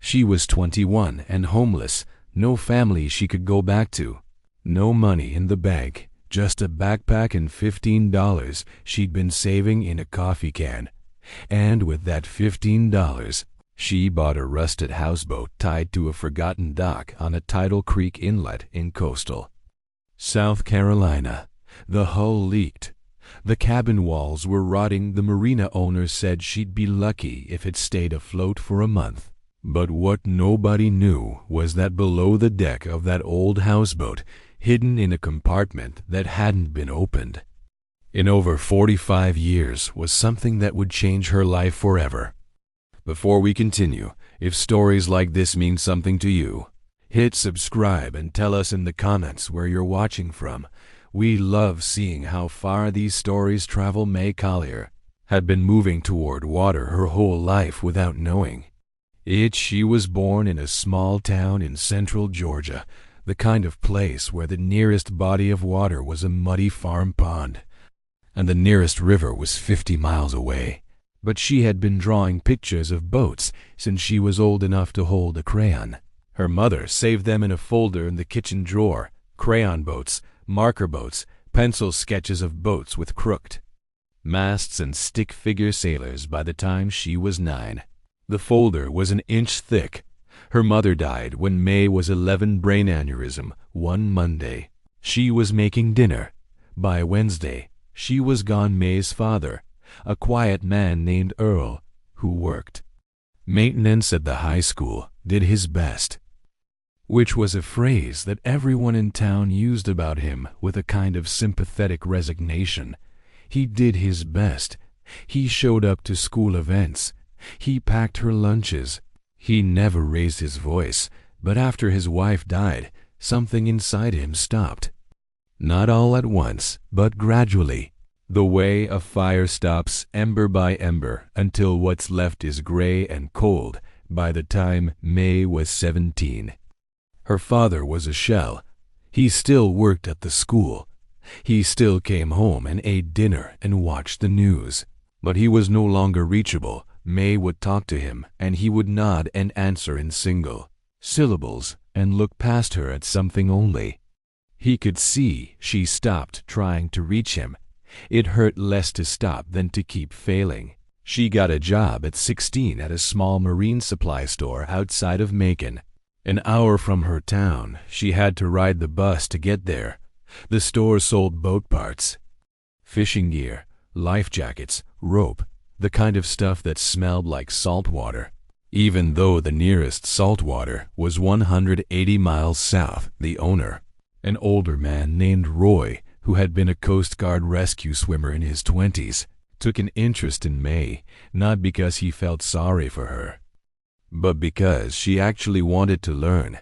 She was 21 and homeless, no family she could go back to. No money in the bank, just a backpack and $15 she'd been saving in a coffee can. And with that $15, she bought a rusted houseboat tied to a forgotten dock on a tidal creek inlet in coastal South Carolina. The hull leaked. The cabin walls were rotting. The marina owner said she'd be lucky if it stayed afloat for a month. But what nobody knew was that below the deck of that old houseboat, hidden in a compartment that hadn't been opened in over 45 years, was something that would change her life forever. Before we continue, if stories like this mean something to you, hit subscribe and tell us in the comments where you're watching from. We love seeing how far these stories travel. Mae Collier had been moving toward water her whole life without knowing it. She was born in a small town in central Georgia, the kind of place where the nearest body of water was a muddy farm pond, and the nearest river was 50 miles away. But she had been drawing pictures of boats since she was old enough to hold a crayon. Her mother saved them in a folder in the kitchen drawer: crayon boats, marker boats, pencil sketches of boats with crooked masts and stick figure sailors. By the time she was 9, the folder was an inch thick. Her mother died when Mae was 11, brain aneurysm, one Monday. She was making dinner. By Wednesday, she was gone. Mae's father, a quiet man named Earl, who worked maintenance at the high school, did his best, which was a phrase that everyone in town used about him with a kind of sympathetic resignation. He did his best. He showed up to school events. He packed her lunches. He never raised his voice, but after his wife died, something inside him stopped. Not all at once, but gradually. The way a fire stops ember by ember until what's left is gray and cold. By the time Mae was 17, her father was a shell. He still worked at the school. He still came home and ate dinner and watched the news. But he was no longer reachable. Mae would talk to him, and he would nod and answer in single syllables and look past her at something only. He could see she stopped trying to reach him. It hurt less to stop than to keep failing. She got a job at 16 at a small marine supply store outside of Macon. An hour from her town, she had to ride the bus to get there. The store sold boat parts, fishing gear, life jackets, rope, the kind of stuff that smelled like salt water. Even though the nearest salt water was 180 miles south, the owner, an older man named Roy, who had been a Coast Guard rescue swimmer in his 20s, took an interest in Mae, not because he felt sorry for her, but because she actually wanted to learn.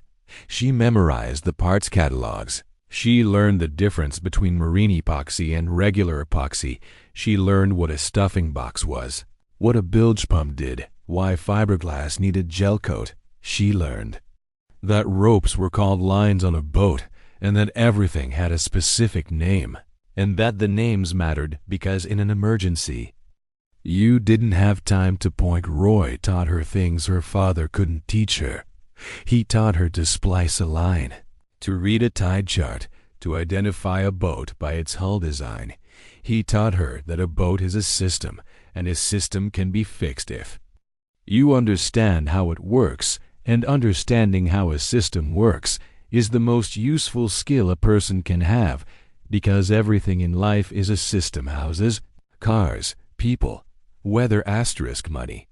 She memorized the parts catalogs. She learned the difference between marine epoxy and regular epoxy. She learned what a stuffing box was, what a bilge pump did, why fiberglass needed gel coat. She learned that ropes were called lines on a boat, and that everything had a specific name, and that the names mattered because in an emergency, you didn't have time to point. Roy taught her things her father couldn't teach her. He taught her to splice a line, to read a tide chart, to identify a boat by its hull design. He taught her that a boat is a system, and a system can be fixed if you understand how it works, and understanding how a system works is the most useful skill a person can have, because everything in life is a system: houses, cars, people, weather, money.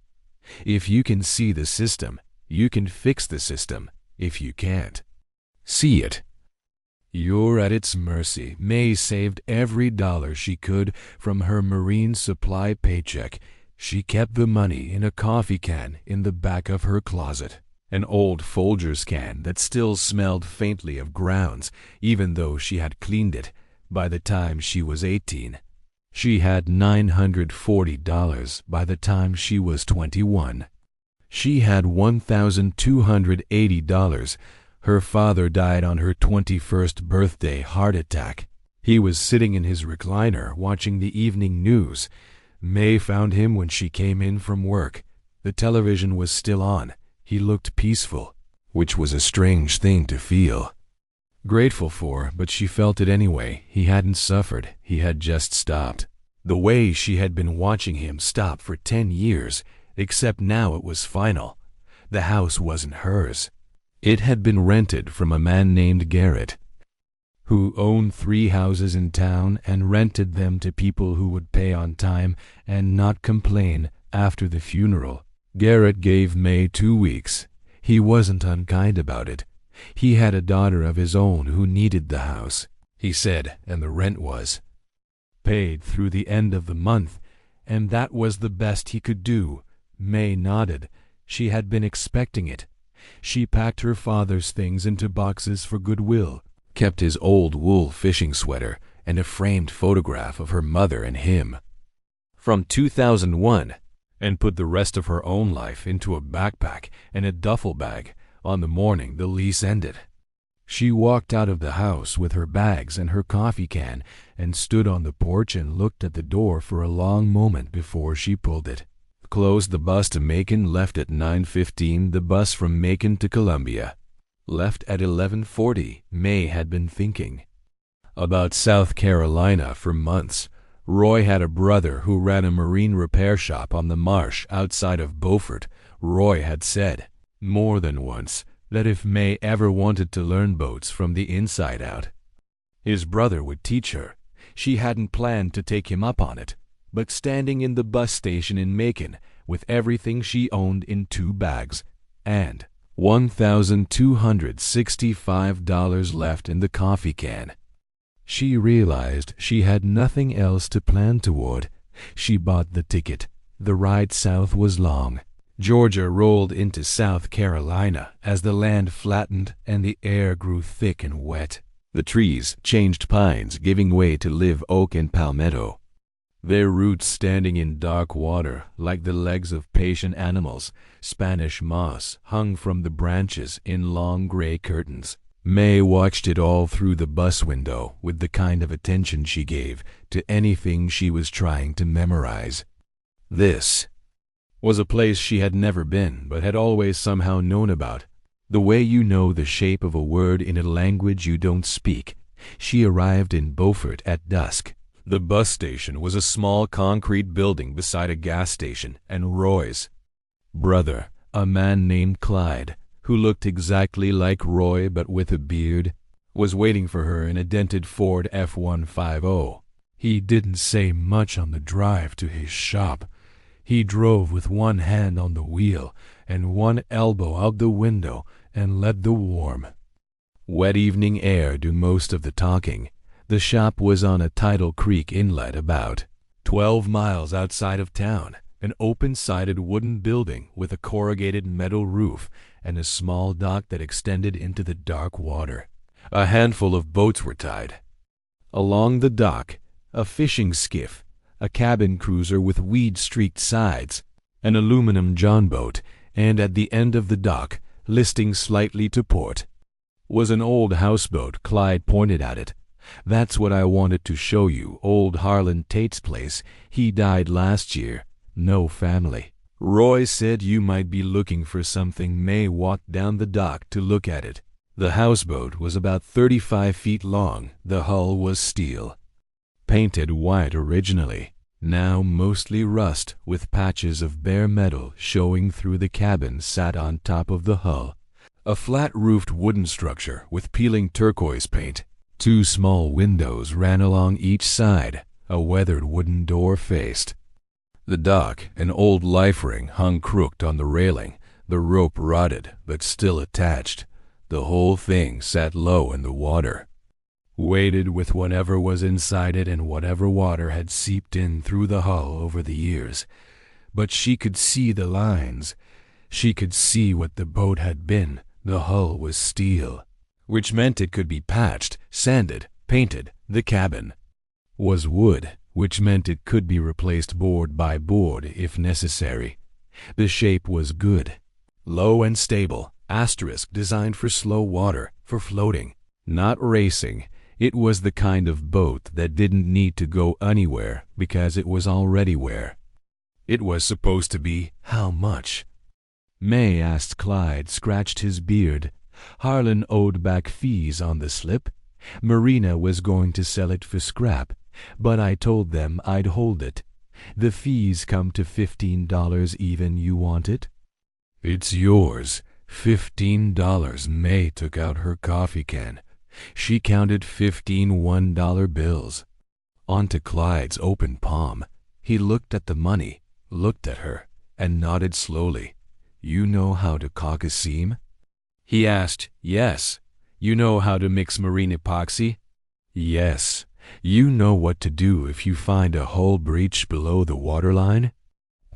If you can see the system, you can fix the system. If you can't see it, you're at its mercy. Mae saved every dollar she could from her marine supply paycheck. She kept the money in a coffee can in the back of her closet, an old Folgers can that still smelled faintly of grounds, even though she had cleaned it. By the time she was 18, she had $940. By the time she was 21, she had $1,280. Her father died on her 21st birthday, heart attack. He was sitting in his recliner watching the evening news. Mae found him when she came in from work. The television was still on. He looked peaceful, which was a strange thing to feel. Grateful for, but she felt it anyway. He hadn't suffered, he had just stopped. The way she had been watching him stop for 10 years, except now it was final. The house wasn't hers. It had been rented from a man named Garrett, who owned 3 houses in town and rented them to people who would pay on time and not complain after the funeral. Garrett gave Mae 2 weeks. He wasn't unkind about it. He had a daughter of his own who needed the house, he said, and the rent was paid through the end of the month, and that was the best he could do. Mae nodded. She had been expecting it. She packed her father's things into boxes for goodwill, kept his old wool fishing sweater and a framed photograph of her mother and him from 2001, and put the rest of her own life into a backpack and a duffel bag on the morning the lease ended. She walked out of the house with her bags and her coffee can and stood on the porch and looked at the door for a long moment before she pulled it. Closed the bus to Macon, left at 9:15, the bus from Macon to Columbia. Left at 11:40. Mae had been thinking about South Carolina for months. Roy had a brother who ran a marine repair shop on the marsh outside of Beaufort. Roy had said more than once that if Mae ever wanted to learn boats from the inside out, his brother would teach her. She hadn't planned to take him up on it, but standing in the bus station in Macon with everything she owned in 2 bags and $1,265 left in the coffee can, she realized she had nothing else to plan toward. She bought the ticket. The ride south was long. Georgia rolled into South Carolina as the land flattened and the air grew thick and wet. The trees changed pines, giving way to live oak and palmetto, their roots standing in dark water like the legs of patient animals. Spanish moss hung from the branches in long gray curtains. Mae watched it all through the bus window with the kind of attention she gave to anything she was trying to memorize. This was a place she had never been but had always somehow known about. The way you know the shape of a word in a language you don't speak. She arrived in Beaufort at dusk. The bus station was a small concrete building beside a gas station, and Roy's brother, a man named Clyde, who looked exactly like Roy but with a beard, was waiting for her in a dented Ford F-150. He didn't say much on the drive to his shop. He drove with one hand on the wheel and one elbow out the window and let the warm, wet evening air do most of the talking. The shop was on a tidal creek inlet about 12 miles outside of town, an open-sided wooden building with a corrugated metal roof and a small dock that extended into the dark water. A handful of boats were tied along the dock, a fishing skiff, a cabin cruiser with weed-streaked sides, an aluminum john boat, and at the end of the dock, listing slightly to port, was an old houseboat. Clyde pointed at it. "That's what I wanted to show you, old Harlan Tate's place. He died last year. No family. Roy said you might be looking for something." Mae walked down the dock to look at it. The houseboat was about 35 feet long. The hull was steel, painted white originally, now mostly rust with patches of bare metal showing through. The cabin sat on top of the hull, a flat-roofed wooden structure with peeling turquoise paint. 2 small windows ran along each side. A weathered wooden door faced the dock. An old life ring hung crooked on the railing, the rope rotted but still attached. The whole thing sat low in the water, weighted with whatever was inside it and whatever water had seeped in through the hull over the years. But she could see the lines. She could see what the boat had been. The hull was steel, which meant it could be patched, sanded, painted. The cabin was wood, which meant it could be replaced board by board if necessary. The shape was good, low and stable, designed for slow water, for floating, not racing. It was the kind of boat that didn't need to go anywhere because it was already where it was supposed to be. How much? Mae asked. Clyde scratched his beard. Harlan owed back fees on the slip. Marina was going to sell it for scrap, but I told them I'd hold it. The fees come to $15 even. You want it? It's yours. $15. Mae took out her coffee can. She counted 15 $1 bills. Onto Clyde's open palm. He looked at the money, looked at her, and nodded slowly. You know how to caulk a seam? He asked. Yes. You know how to mix marine epoxy? Yes. You know what to do if you find a hole breached below the waterline?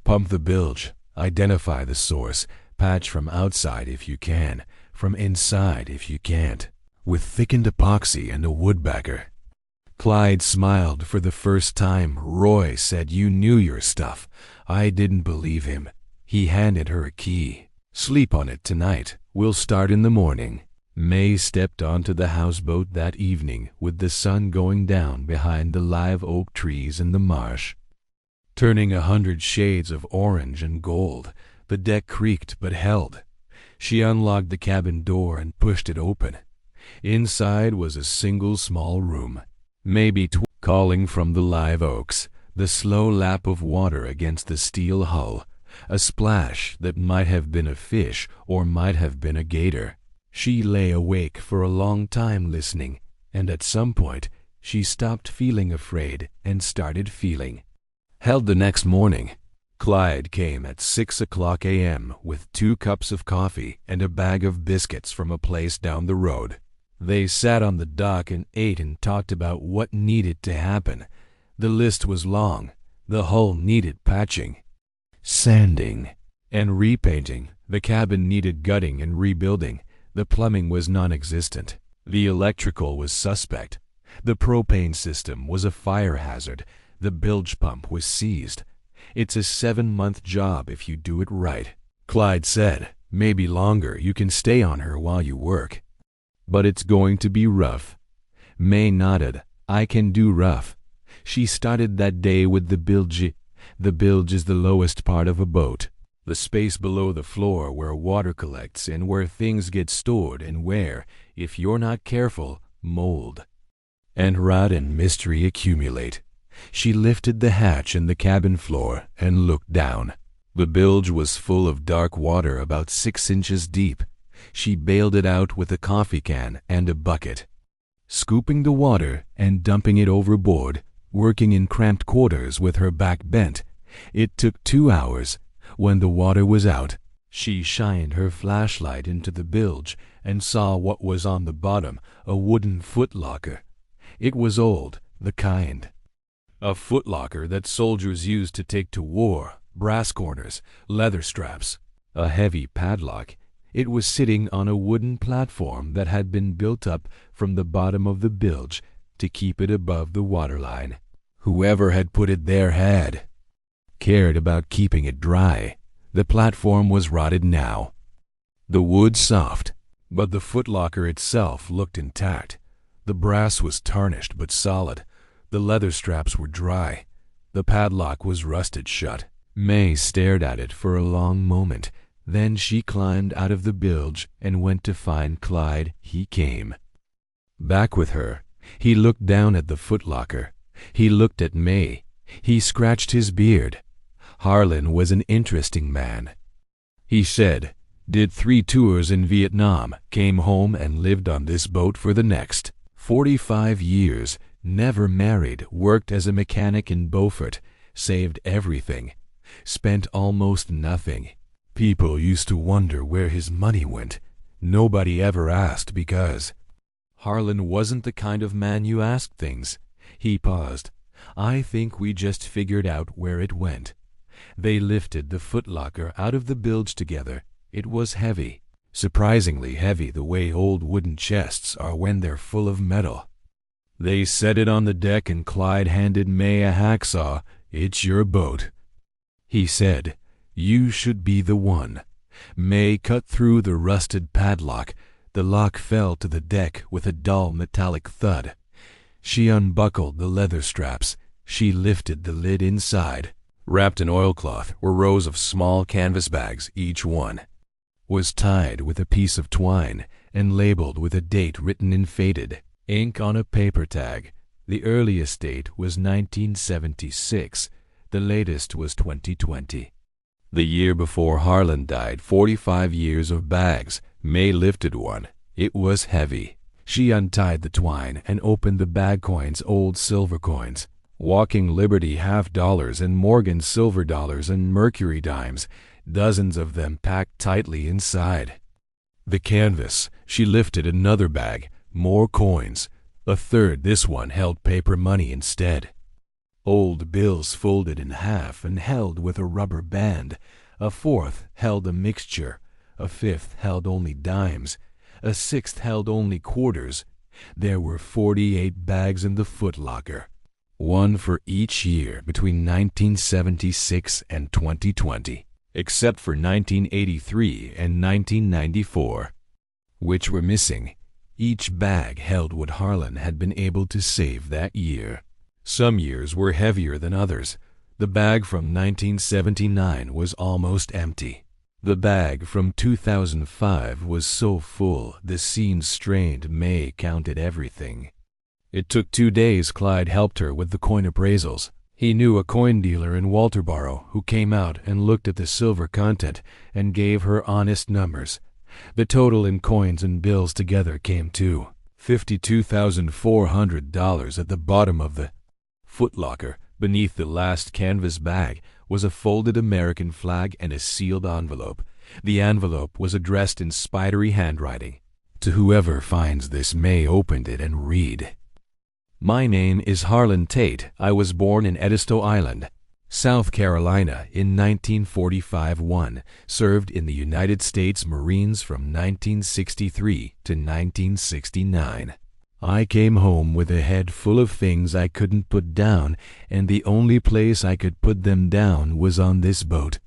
Pump the bilge, identify the source, patch from outside if you can, from inside if you can't, with thickened epoxy and a woodbacker. Clyde smiled for the first time. Roy said you knew your stuff. I didn't believe him. He handed her a key. Sleep on it tonight. We'll start in the morning. Mae stepped onto the houseboat that evening with the sun going down behind the live oak trees in the marsh, turning 100 shades of orange and gold. The deck creaked but held. She unlocked the cabin door and pushed it open. Inside was a single small room. Maybe calling from the live oaks, the slow lap of water against the steel hull, a splash that might have been a fish or might have been a gator. She lay awake for a long time listening, and at some point she stopped feeling afraid and started feeling held. The next morning, Clyde came at 6:00 a.m. with 2 cups of coffee and a bag of biscuits from a place down the road. They sat on the dock and ate and talked about what needed to happen. The list was long. The hull needed patching, sanding, and repainting. The cabin needed gutting and rebuilding. The plumbing was non-existent. The electrical was suspect. The propane system was a fire hazard. The bilge pump was seized. It's a 7-month job if you do it right. Clyde said, maybe longer. You can stay on her while you work. But it's going to be rough. Mae nodded. I can do rough. She started that day with the bilge. The bilge is the lowest part of a boat, the space below the floor where water collects and where things get stored and where, if you're not careful, mold and rot and mystery accumulate. She lifted the hatch in the cabin floor and looked down. The bilge was full of dark water about 6 inches deep. She bailed it out with a coffee can and a bucket, scooping the water and dumping it overboard, working in cramped quarters with her back bent. It took 2 hours. When the water was out, she shined her flashlight into the bilge and saw what was on the bottom, a wooden footlocker. It was old, the kind. A footlocker that soldiers used to take to war, brass corners, leather straps, a heavy padlock. It was sitting on a wooden platform that had been built up from the bottom of the bilge to keep it above the waterline. Whoever had put it there had cared about keeping it dry. The platform was rotted now, the wood soft, but the footlocker itself looked intact. The brass was tarnished but solid. The leather straps were dry. The padlock was rusted shut. Mae stared at it for a long moment. Then she climbed out of the bilge and went to find Clyde. He came back with her. He looked down at the footlocker. He looked at Mae. He scratched his beard. Harlan was an interesting man. He said, did 3 tours in Vietnam, came home and lived on this boat for the next 45 years, never married, worked as a mechanic in Beaufort, saved everything, spent almost nothing. People used to wonder where his money went. Nobody ever asked because Harlan wasn't the kind of man you asked things. He paused. I think we just figured out where it went. They lifted the footlocker out of the bilge together. It was heavy, surprisingly heavy the way old wooden chests are when they're full of metal. They set it on the deck and Clyde handed Mae a hacksaw. It's your boat, he said. You should be the one. Mae cut through the rusted padlock. The lock fell to the deck with a dull metallic thud. She unbuckled the leather straps. She lifted the lid inside. Wrapped in oilcloth were rows of small canvas bags, each one was tied with a piece of twine and labeled with a date written in faded ink on a paper tag. The earliest date was 1976. The latest was 2020. The year before Harlan died, 45 years of bags. Mae lifted one. It was heavy. She untied the twine and opened the bag coins, old silver coins, Walking Liberty $50 and Morgan silver dollars and Mercury dimes, dozens of them packed tightly inside. The canvas. She lifted another bag, more coins. A third, this one, held paper money instead. Old bills folded in half and held with a rubber band. A fourth held a mixture. A fifth held only dimes. A sixth held only quarters. There were 48 bags in the footlocker, one for each year between 1976 and 2020, except for 1983 and 1994, which were missing. Each bag held what Harlan had been able to save that year. Some years were heavier than others. The bag from 1979 was almost empty. The bag from 2005 was so full the seams strained. Mae counted everything. It took 2 days. Clyde helped her with the coin appraisals. He knew a coin dealer in Walterboro who came out and looked at the silver content and gave her honest numbers. The total in coins and bills together came to $52,400. At the bottom of the footlocker, beneath the last canvas bag, was a folded American flag and a sealed envelope. The envelope was addressed in spidery handwriting. To whoever finds this may open it and read. My name is Harlan Tate. I was born in Edisto Island, South Carolina in 1945. Served in the United States Marines from 1963 to 1969. I came home with a head full of things I couldn't put down, and the only place I could put them down was on this boat.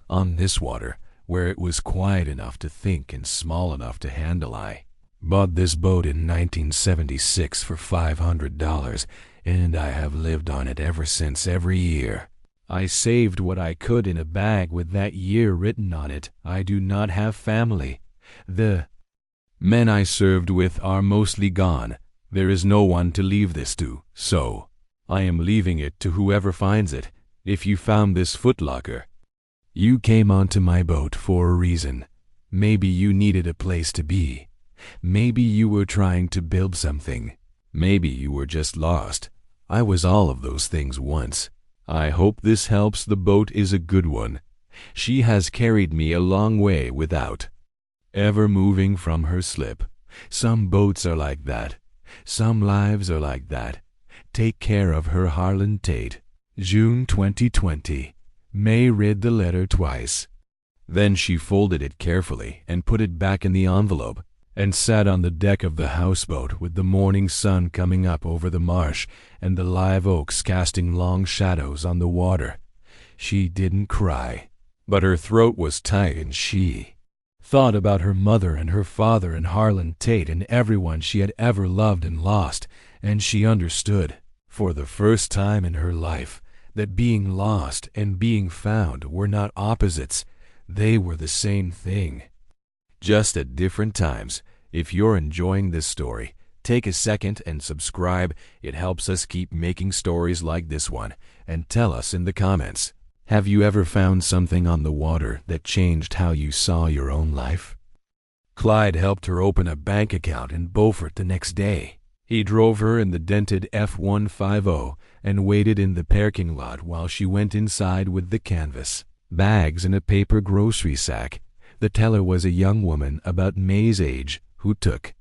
On this water, where it was quiet enough to think and small enough to handle. I bought this boat in 1976 for $500, and I have lived on it ever since, every year. I saved what I could in a bag with that year written on it. I do not have family. The men I served with are mostly gone. There is no one to leave this to, so I am leaving it to whoever finds it. If you found this footlocker, you came onto my boat for a reason. Maybe you needed a place to be. Maybe you were trying to build something. Maybe you were just lost. I was all of those things once. I hope this helps. The boat is a good one. She has carried me a long way without ever moving from her slip. Some boats are like that. Some lives are like that. Take care of her. Harlan Tate. June 2020. Mae read the letter twice. Then she folded it carefully and put it back in the envelope and sat on the deck of the houseboat with the morning sun coming up over the marsh and the live oaks casting long shadows on the water. She didn't cry, but her throat was tight, and she thought about her mother and her father and Harlan Tate and everyone she had ever loved and lost, and she understood, for the first time in her life, that being lost and being found were not opposites. They were the same thing, just at different times. If you're enjoying this story, take a second and subscribe. It helps us keep making stories like this one. And tell us in the comments, have you ever found something on the water that changed how you saw your own life? Clyde helped her open a bank account in Beaufort the next day. He drove her in the dented F-150 and waited in the parking lot while she went inside with the canvas, bags, and a paper grocery sack. The teller was a young woman about Mae's age who took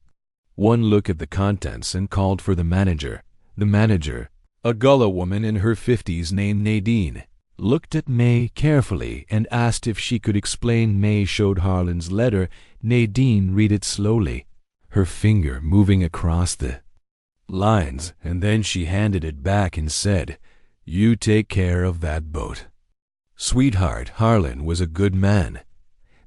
one look at the contents and called for the manager. The manager, a gullah woman in her 50s named Nadine, looked at Mae carefully and asked if she could explain. Mae showed Harlan's letter. Nadine read it slowly, her finger moving across the lines, and then she handed it back and said, "You take care of that boat, sweetheart." Harlan was a good man.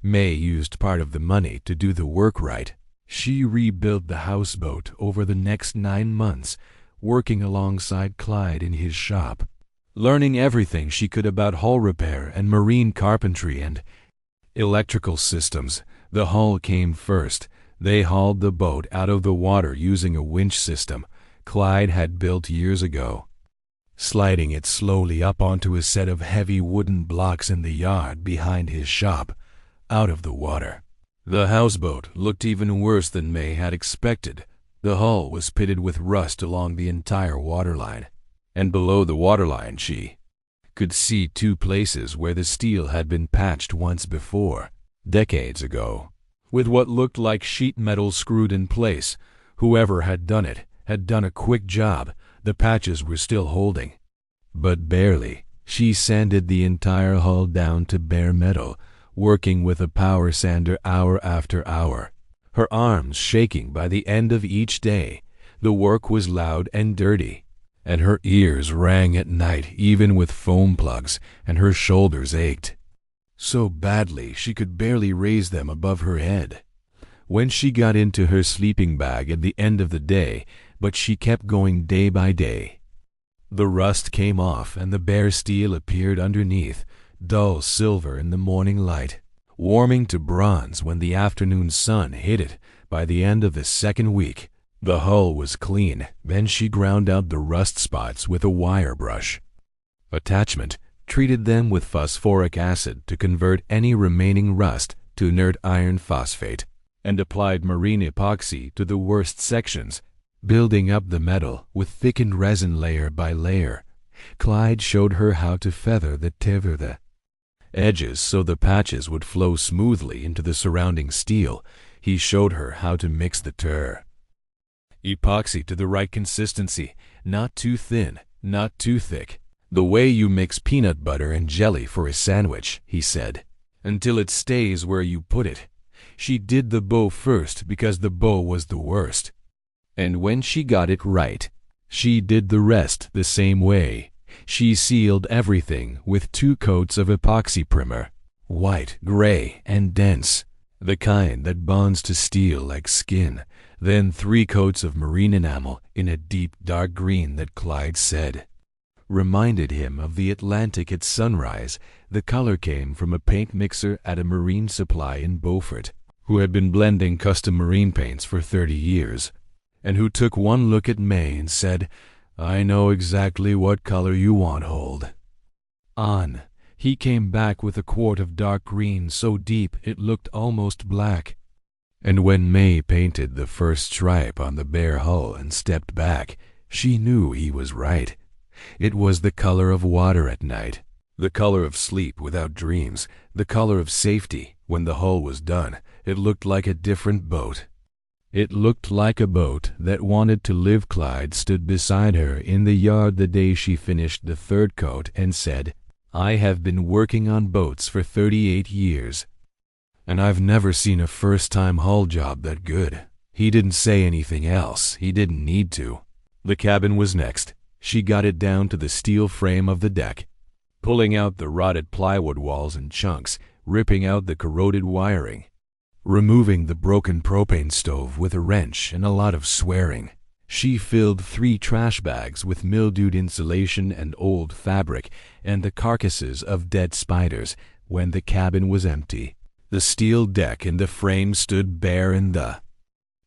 Mae used part of the money to do the work right. She rebuilt the houseboat over the next 9 months, working alongside Clyde in his shop, learning everything she could about hull repair and marine carpentry and electrical systems. The hull came first. They hauled the boat out of the water using a winch system Clyde had built years ago, sliding it slowly up onto a set of heavy wooden blocks in the yard behind his shop, out of the water. The houseboat looked even worse than Mae had expected. The hull was pitted with rust along the entire waterline, and below the waterline she could see 2 places where the steel had been patched once before, decades ago, with what looked like sheet metal screwed in place. Whoever had done it had done a quick job. The patches were still holding, but barely. She sanded the entire hull down to bare metal, working with a power sander hour after hour, her arms shaking by the end of each day. The work was loud and dirty, and her ears rang at night even with foam plugs, and her shoulders ached so badly she could barely raise them above her head when she got into her sleeping bag at the end of the day. But she kept going day by day. The rust came off and the bare steel appeared underneath, dull silver in the morning light, warming to bronze when the afternoon sun hit it. By the end of the 2nd week, the hull was clean. Then she ground out the rust spots with a wire brush attachment, treated them with phosphoric acid to convert any remaining rust to inert iron phosphate, and applied marine epoxy to the worst sections, building up the metal with thickened resin layer by layer. Clyde showed her how to feather the edges so the patches would flow smoothly into the surrounding steel. He showed her how to mix the epoxy to the right consistency, not too thin, not too thick. The way you mix peanut butter and jelly for a sandwich, he said, until it stays where you put it. She did the bow first because the bow was the worst, and when she got it right, she did the rest the same way. She sealed everything with 2 coats of epoxy primer, white, gray, and dense, the kind that bonds to steel like skin, then 3 coats of marine enamel in a deep dark green that Clyde said reminded him of the Atlantic at sunrise. The color came from a paint mixer at a marine supply in Beaufort, who had been blending custom marine paints for 30 years, and who took one look at Mae and said, "I know exactly what color you want, hold on." He came back with a quart of dark green so deep it looked almost black, and when Mae painted the first stripe on the bare hull and stepped back, she knew he was right. It was the color of water at night, the color of sleep without dreams, the color of safety. When the hull was done, it looked like a different boat. It looked like a boat that wanted to live. Clyde stood beside her in the yard the day she finished the 3rd coat and said, "I have been working on boats for 38 years, and I've never seen a first-time hull job that good." He didn't say anything else. He didn't need to. The cabin was next. She got it down to the steel frame of the deck, pulling out the rotted plywood walls in chunks, ripping out the corroded wiring, removing the broken propane stove with a wrench and a lot of swearing. She filled 3 trash bags with mildewed insulation and old fabric and the carcasses of dead spiders. When the cabin was empty, the steel deck and the frame stood bare in the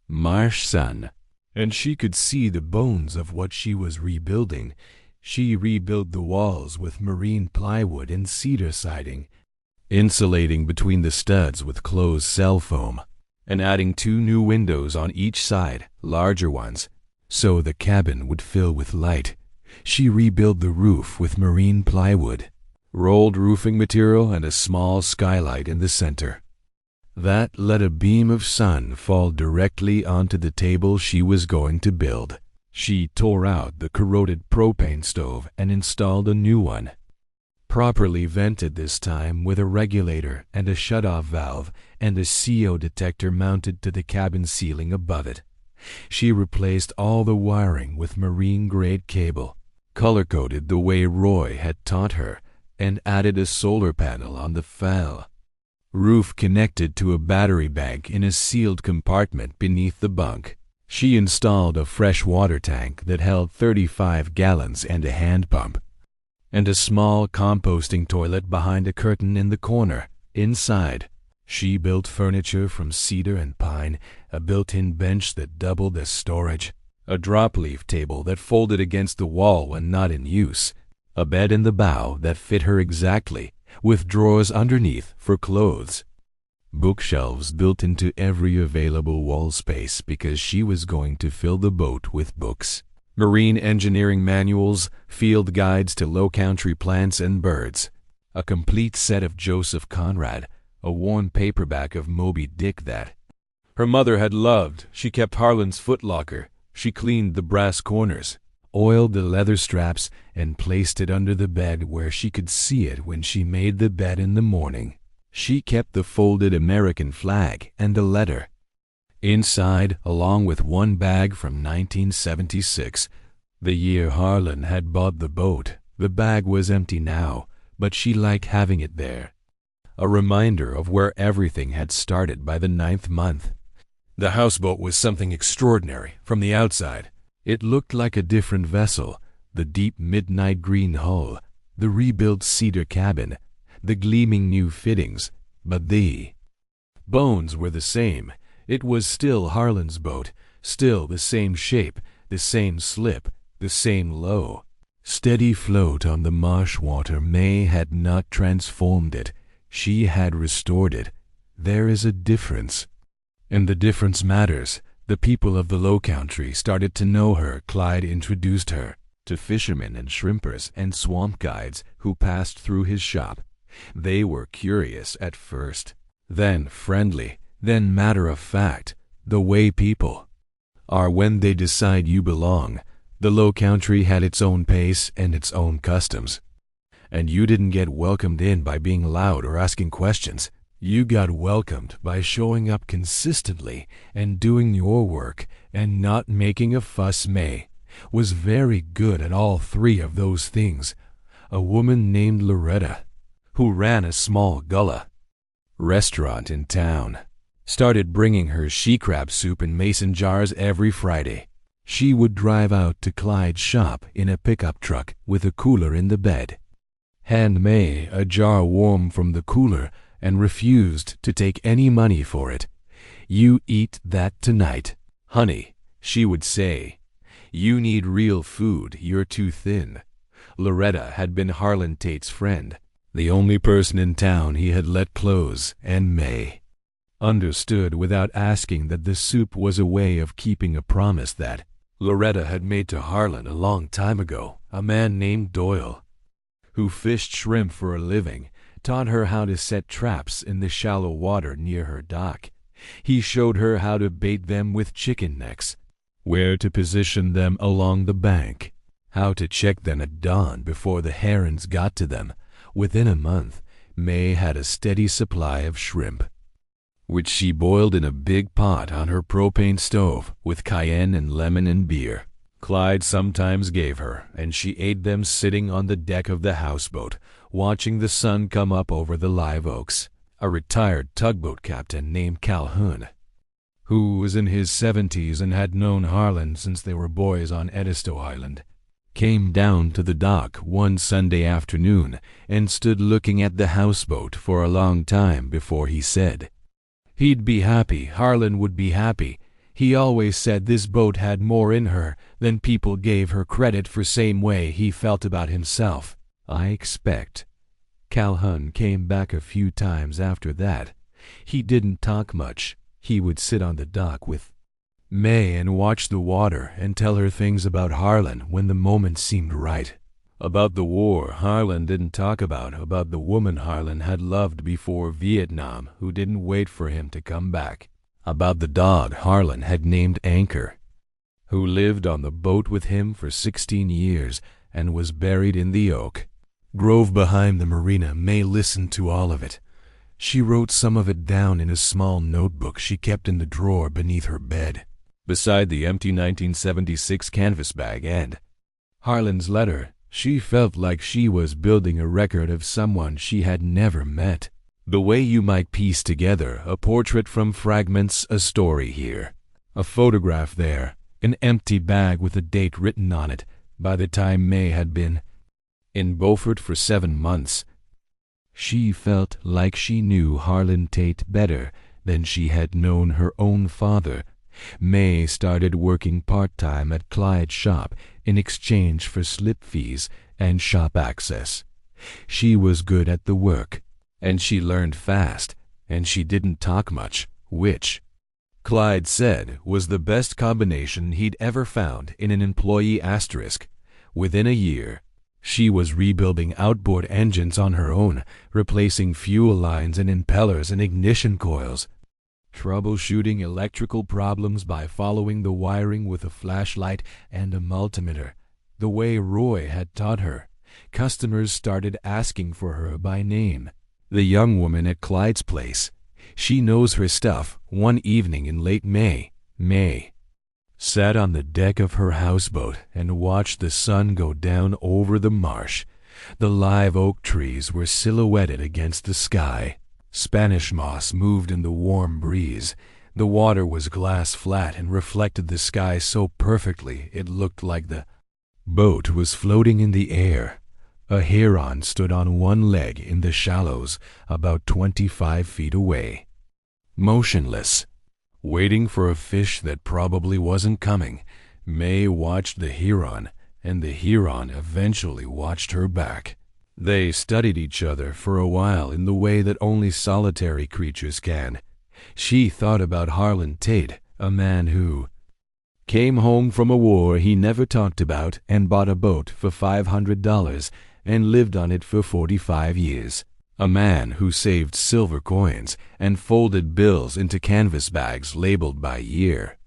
March sun, and she could see the bones of what she was rebuilding. She rebuilt the walls with marine plywood and cedar siding, insulating between the studs with closed cell foam, and adding 2 new windows on each side, larger ones, so the cabin would fill with light. She rebuilt the roof with marine plywood, rolled roofing material, and a small skylight in the center that let a beam of sun fall directly onto the table she was going to build. She tore out the corroded propane stove and installed a new one, properly vented this time with a regulator and a shut-off valve and a CO detector mounted to the cabin ceiling above it. She replaced all the wiring with marine-grade cable, color-coded the way Roy had taught her, and added a solar panel on the roof connected to a battery bank in a sealed compartment beneath the bunk. She installed a fresh water tank that held 35 gallons and a hand pump, and a small composting toilet behind a curtain in the corner. Inside, She built furniture from cedar and pine, a built-in bench that doubled as storage, a drop-leaf table that folded against the wall when not in use, a bed in the bow that fit her exactly, with drawers underneath for clothes. Bookshelves built into every available wall space because she was going to fill the boat with books. Marine engineering manuals, field guides to low-country plants and birds, a complete set of Joseph Conrad, a worn paperback of Moby Dick that her mother had loved. She kept Harlan's footlocker. She cleaned the brass corners, oiled the leather straps, and placed it under the bed where she could see it when she made the bed in the morning. She kept the folded American flag and a letter. Inside, along with one bag from 1976, the year Harlan had bought the boat, the bag was empty now, but she liked having it there. A reminder of where everything had started by the 9th month. The houseboat was something extraordinary from the outside. It looked like a different vessel, the deep midnight green hull, the rebuilt cedar cabin, the gleaming new fittings, but the bones were the same. It was still Harlan's boat, still the same shape, the same slip, the same low, steady float on the marsh water. Mae had not transformed it. She had restored it. There is a difference. And the difference matters. The people of the low country started to know her. Clyde introduced her to fishermen and shrimpers and swamp guides who passed through his shop. They were curious at first, then friendly, then matter-of-fact, the way people are when they decide you belong. The low country had its own pace and its own customs. And you didn't get welcomed in by being loud or asking questions. You got welcomed by showing up consistently and doing your work and not making a fuss. Mae was very good at all three of those things. A woman named Loretta, who ran a small gullah restaurant in town, started bringing her she-crab soup in mason jars every Friday. She would drive out to Clyde's shop in a pickup truck with a cooler in the bed, hand Mae a jar warm from the cooler, and refused to take any money for it. "You eat that tonight, honey," she would say. "You need real food. You're too thin." Loretta had been Harlan Tate's friend, the only person in town he had let close, and Mae understood without asking that the soup was a way of keeping a promise that Loretta had made to Harlan a long time ago. A man named Doyle, who fished shrimp for a living, taught her how to set traps in the shallow water near her dock. He showed her how to bait them with chicken necks, where to position them along the bank, how to check them at dawn before the herons got to them. Within a month, Mae had a steady supply of shrimp, which she boiled in a big pot on her propane stove with cayenne and lemon and beer. Clyde sometimes gave her, and she ate them sitting on the deck of the houseboat, watching the sun come up over the live oaks. A retired tugboat captain named Calhoun, who was in his 70s and had known Harlan since they were boys on Edisto Island, came down to the dock one Sunday afternoon and stood looking at the houseboat for a long time before he said he'd be happy. Harlan would be happy. He always said this boat had more in her than people gave her credit for, same way he felt about himself. I expect. Calhoun came back a few times after that. He didn't talk much. He would sit on the dock with Mae and watch the water and tell her things about Harlan when the moment seemed right. About the war Harlan didn't talk about the woman Harlan had loved before Vietnam who didn't wait for him to come back, about the dog Harlan had named Anchor, who lived on the boat with him for 16 years and was buried in the oak grove behind the marina. Mae listened to all of it. She wrote some of it down in a small notebook she kept in the drawer beneath her bed, beside the empty 1976 canvas bag and Harlan's letter. She felt like she was building a record of someone she had never met. The way you might piece together a portrait from fragments, a story here, a photograph there, an empty bag with a date written on it. By the time Mae had been in Beaufort for 7 months, She felt like she knew Harlan Tate better than she had known her own father. Mae started working part-time at Clyde's shop in exchange for slip fees and shop access. She was good at the work, and she learned fast, and she didn't talk much, which Clyde said was the best combination he'd ever found in an employee asterisk. Within a year, she was rebuilding outboard engines on her own, replacing fuel lines and impellers and ignition coils, troubleshooting electrical problems by following the wiring with a flashlight and a multimeter, the way Roy had taught her. Customers started asking for her by name. The young woman at Clyde's place. She knows her stuff. One evening in late May, Mae sat on the deck of her houseboat and watched the sun go down over the marsh. The live oak trees were silhouetted against the sky. Spanish moss moved in the warm breeze. The water was glass flat and reflected the sky so perfectly it looked like the boat was floating in the air. A heron stood on one leg in the shallows about 25 feet away, motionless, waiting for a fish that probably wasn't coming. Mae watched the heron, and the heron eventually watched her back. They studied each other for a while in the way that only solitary creatures can. She thought about Harlan Tate, a man who came home from a war he never talked about and bought a boat for $500 and lived on it for 45 years. A man who saved silver coins and folded bills into canvas bags labeled by year,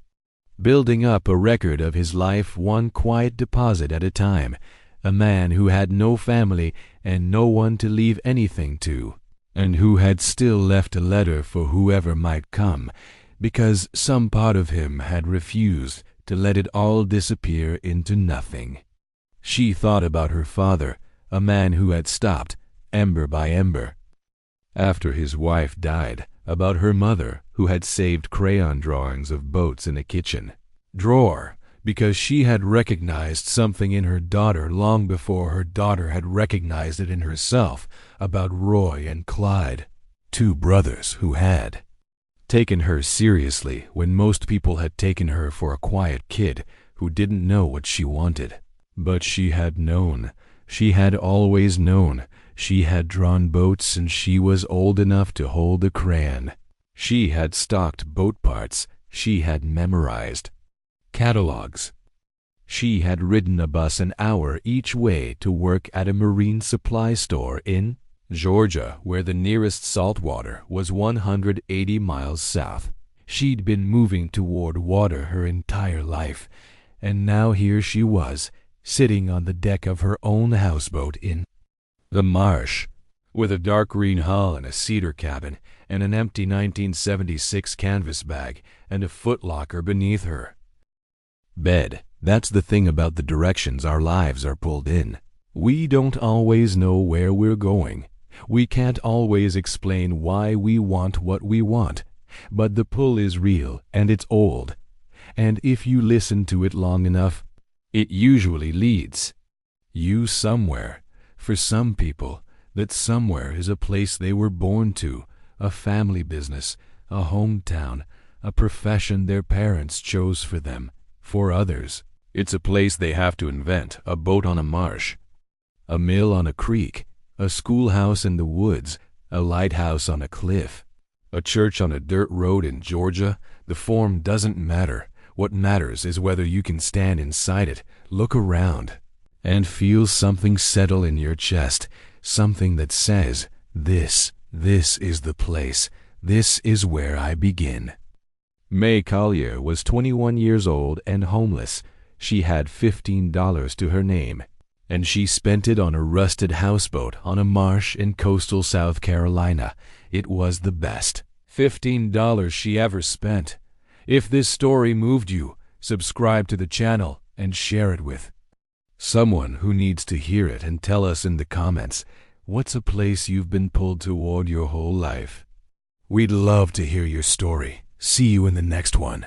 building up a record of his life one quiet deposit at a time. A man who had no family and no one to leave anything to, and who had still left a letter for whoever might come, because some part of him had refused to let it all disappear into nothing. She thought about her father, a man who had stopped, ember by ember, after his wife died, about her mother, who had saved crayon drawings of boats in a kitchen drawer, because she had recognized something in her daughter long before her daughter had recognized it in herself, about Roy and Clyde, two brothers who had taken her seriously when most people had taken her for a quiet kid who didn't know what she wanted. But she had known. She had always known. She had drawn boats and she was old enough to hold a crayon. She had stocked boat parts. She had memorized catalogs. She had ridden a bus an hour each way to work at a marine supply store in Georgia, where the nearest saltwater was 180 miles south. She'd been moving toward water her entire life, and now here she was, sitting on the deck of her own houseboat in the marsh, with a dark green hull and a cedar cabin, and an empty 1976 canvas bag, and a footlocker beneath her bed. That's the thing about the directions our lives are pulled in. We don't always know where we're going. We can't always explain why we want what we want, but the pull is real and it's old. And if you listen to it long enough, it usually leads you somewhere. For some people, that somewhere is a place they were born to, a family business, a hometown, a profession their parents chose for them. For others, it's a place they have to invent, a boat on a marsh, a mill on a creek, a schoolhouse in the woods, a lighthouse on a cliff, a church on a dirt road in Georgia. The form doesn't matter. What matters is whether you can stand inside it, look around, and feel something settle in your chest, something that says, this is the place, this is where I begin. Mae Collier was 21 years old and homeless. She had $15 to her name, and she spent it on a rusted houseboat on a marsh in coastal South Carolina. It was the best $15 she ever spent. If this story moved you, subscribe to the channel and share it with someone who needs to hear it, and tell us in the comments, what's a place you've been pulled toward your whole life? We'd love to hear your story. See you in the next one.